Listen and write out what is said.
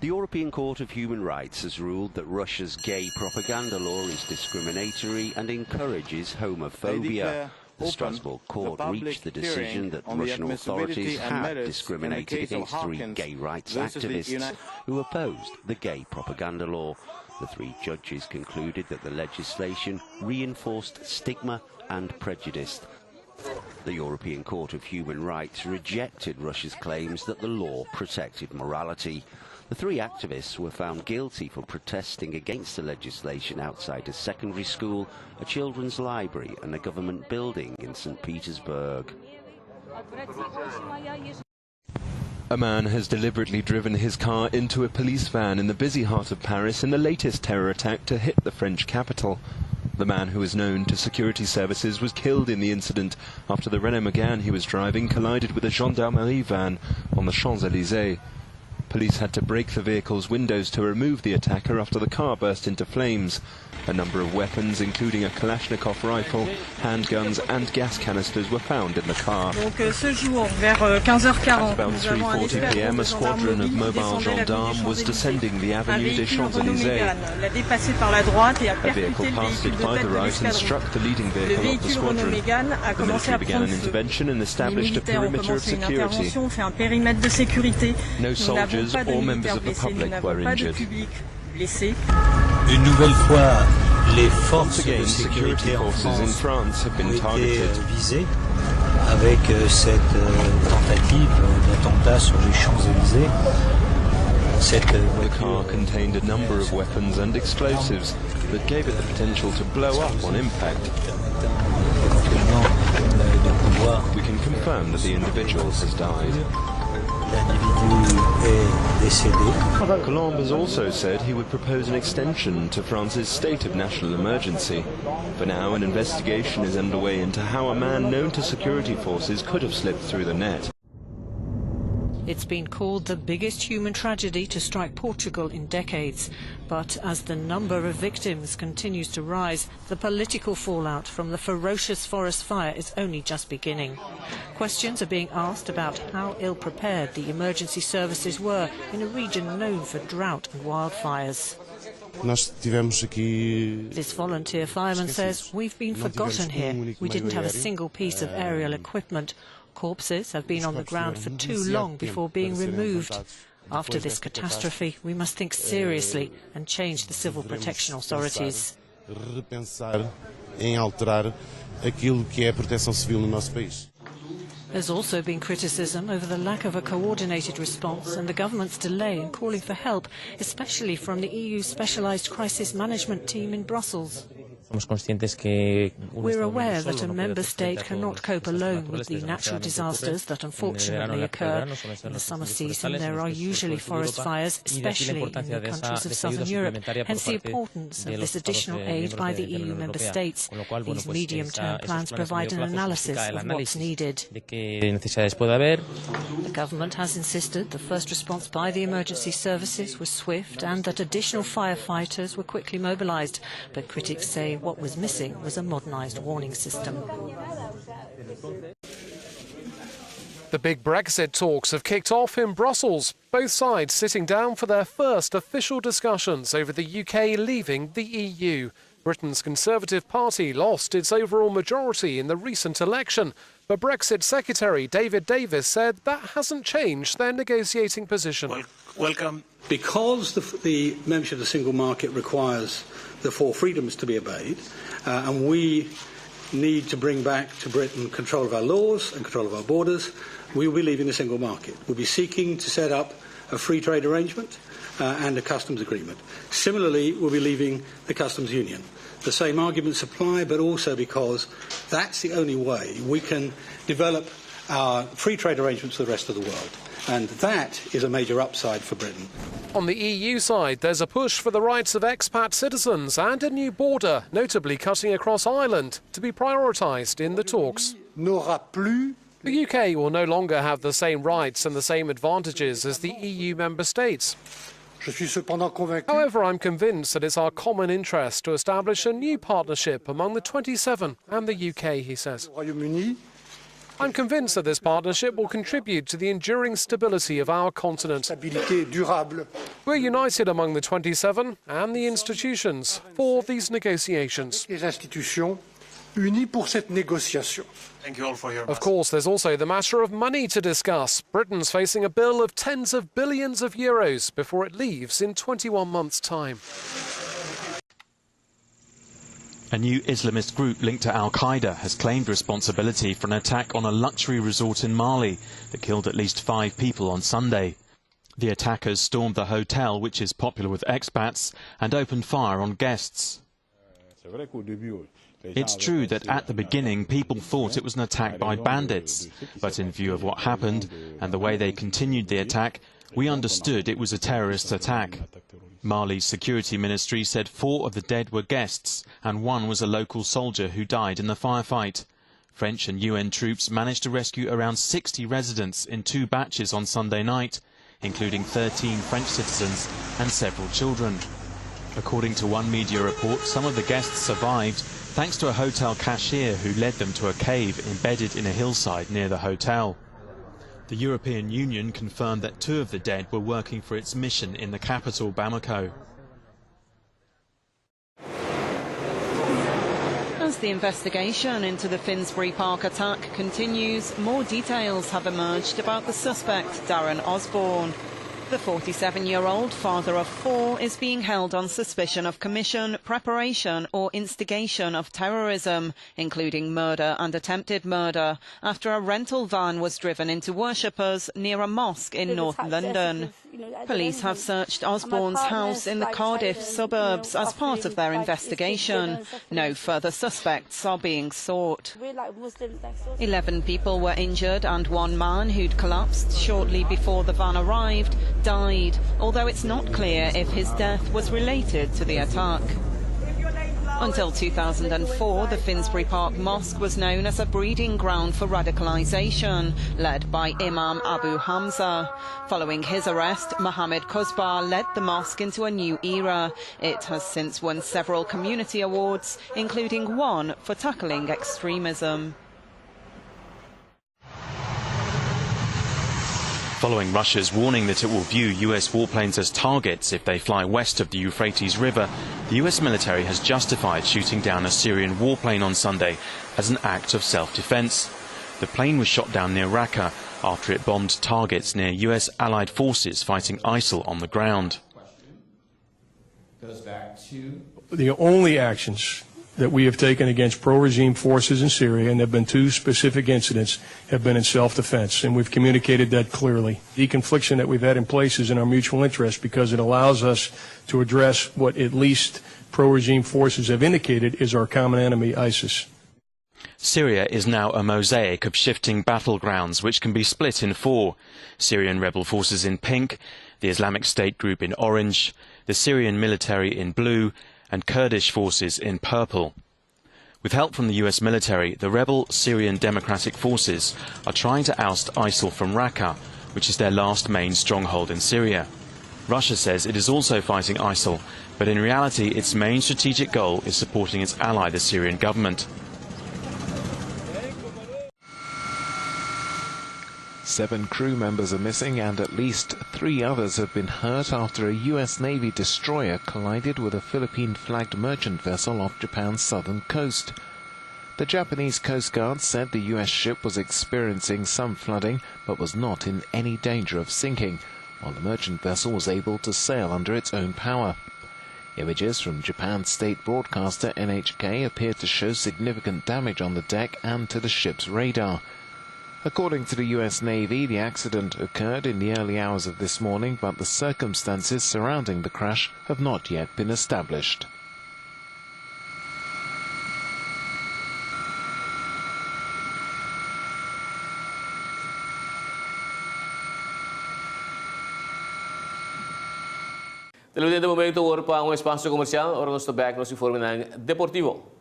European Court of Human Rights has ruled that Russia's gay propaganda law is discriminatory and encourages homophobia. The Strasbourg court reached the decision that Russian authorities had discriminated against 3 gay rights activists who opposed the gay propaganda law. The 3 judges concluded that the legislation reinforced stigma and prejudice. The European Court of Human Rights rejected Russia's claims that the law protected morality. The 3 activists were found guilty for protesting against the legislation outside a secondary school, a children's library and a government building in St. Petersburg. A man has deliberately driven his car into a police van in the busy heart of Paris in the latest terror attack to hit the French capital. The man, who is known to security services, was killed in the incident after the Renault Megane he was driving collided with a gendarmerie van on the Champs-Élysées. Police had to break the vehicle's windows to remove the attacker after the car burst into flames. A number of weapons, including a Kalashnikov rifle, handguns and gas canisters were found in the car. At about 3:40 p.m, a squadron of mobile gendarmes was descending the Avenue des Champs-Élysées. A vehicle passed it by the right and struck the leading vehicle of the squadron. The military began an intervention and established a perimeter of security. No soldiers or members of the public were injured. Une nouvelle fois, les forces de sécurité en France ont été visées avec cette tentative d'attentat sur les Champs-Élysées. The car contained a number of weapons and explosives that gave it the potential to blow up on impact. We can confirm that the individual has died. Colomb has also said he would propose an extension to France's state of national emergency. For now, an investigation is underway into how a man known to security forces could have slipped through the net. It's been called the biggest human tragedy to strike Portugal in decades. But as the number of victims continues to rise, the political fallout from the ferocious forest fire is only just beginning. Questions are being asked about how ill-prepared the emergency services were in a region known for drought and wildfires. This volunteer fireman says, "We've been forgotten here. We didn't have a single piece of aerial equipment. Corpses have been on the ground for too long before being removed. After this catastrophe, we must think seriously and change the civil protection authorities." There's also been criticism over the lack of a coordinated response and the government's delay in calling for help, especially from the EU specialised crisis management team in Brussels. We're aware that a member state cannot cope alone with the natural disasters that unfortunately occur. In the summer season, there are usually forest fires, especially in the countries of southern Europe, hence the importance of this additional aid by the EU member states. These medium-term plans provide an analysis of what's needed. The government has insisted the first response by the emergency services was swift and that additional firefighters were quickly mobilised, but critics say what was missing was a modernised warning system. The big Brexit talks have kicked off in Brussels, both sides sitting down for their first official discussions over the UK leaving the EU. Britain's Conservative Party lost its overall majority in the recent election, but Brexit Secretary David Davis said that hasn't changed their negotiating position. Welcome. Because the membership of the single market requires the 4 freedoms to be obeyed, and we need to bring back to Britain control of our laws and control of our borders, we will be leaving the single market. We'll be seeking to set up a free trade arrangement and a customs agreement. Similarly, we'll be leaving the customs union. The same arguments apply, but also because that's the only way we can develop our free trade arrangements with the rest of the world. And that is a major upside for Britain. On the EU side, there's a push for the rights of expat citizens and a new border, notably cutting across Ireland, to be prioritised in the talks. The UK will no longer have the same rights and the same advantages as the EU member states. However, I'm convinced that it's our common interest to establish a new partnership among the 27 and the UK, he says. I'm convinced that this partnership will contribute to the enduring stability of our continent. We're united among the 27 and the institutions for these negotiations. Thank you all for your Of course, there's also the matter of money to discuss. Britain's facing a bill of tens of billions of euros before it leaves in 21 months' time. A new Islamist group linked to al-Qaeda has claimed responsibility for an attack on a luxury resort in Mali that killed at least 5 people on Sunday. The attackers stormed the hotel, which is popular with expats, and opened fire on guests. It's true that at the beginning people thought it was an attack by bandits, but in view of what happened and the way they continued the attack, we understood it was a terrorist attack. Mali's security ministry said 4 of the dead were guests and 1 was a local soldier who died in the firefight. French and UN troops managed to rescue around 60 residents in 2 batches on Sunday night, including 13 French citizens and several children. According to one media report, some of the guests survived thanks to a hotel cashier who led them to a cave embedded in a hillside near the hotel. The European Union confirmed that 2 of the dead were working for its mission in the capital, Bamako. As the investigation into the Finsbury Park attack continues, more details have emerged about the suspect, Darren Osborne. The 47-year-old father of 4 is being held on suspicion of commission, preparation or instigation of terrorism, including murder and attempted murder, after a rental van was driven into worshippers near a mosque in North London. Police have searched Osborne's house in the Cardiff suburbs as part of their investigation. No further suspects are being sought. 11 people were injured and 1 man who'd collapsed shortly before the van arrived died, although it's not clear if his death was related to the attack. Until 2004, the Finsbury Park Mosque was known as a breeding ground for radicalisation, led by Imam Abu Hamza. Following his arrest, Mohammed Kuzbar led the mosque into a new era. It has since won several community awards, including one for tackling extremism. Following Russia's warning that it will view US warplanes as targets if they fly west of the Euphrates River, the US military has justified shooting down a Syrian warplane on Sunday as an act of self-defense. The plane was shot down near Raqqa after it bombed targets near US allied forces fighting ISIL on the ground. The only actions that we have taken against pro-regime forces in Syria, and there have been 2 specific incidents, have been in self-defense, and we've communicated that clearly. The confliction that we've had in place is in our mutual interest because it allows us to address what at least pro-regime forces have indicated is our common enemy, ISIS. Syria is now a mosaic of shifting battlegrounds which can be split in 4. Syrian rebel forces in pink, the Islamic State group in orange, the Syrian military in blue, and Kurdish forces in purple. With help from the US military, the rebel Syrian Democratic Forces are trying to oust ISIL from Raqqa, which is their last main stronghold in Syria. Russia says it is also fighting ISIL, but in reality its main strategic goal is supporting its ally, the Syrian government. 7 crew members are missing and at least 3 others have been hurt after a US Navy destroyer collided with a Philippine-flagged merchant vessel off Japan's southern coast. The Japanese Coast Guard said the US ship was experiencing some flooding but was not in any danger of sinking, while the merchant vessel was able to sail under its own power. Images from Japan's state broadcaster NHK appeared to show significant damage on the deck and to the ship's radar. According to the US Navy, the accident occurred in the early hours of this morning, but the circumstances surrounding the crash have not yet been established. Dentro do momento, ouro para espaço comercial, ora nós estamos back, nós informe ng Deportivo.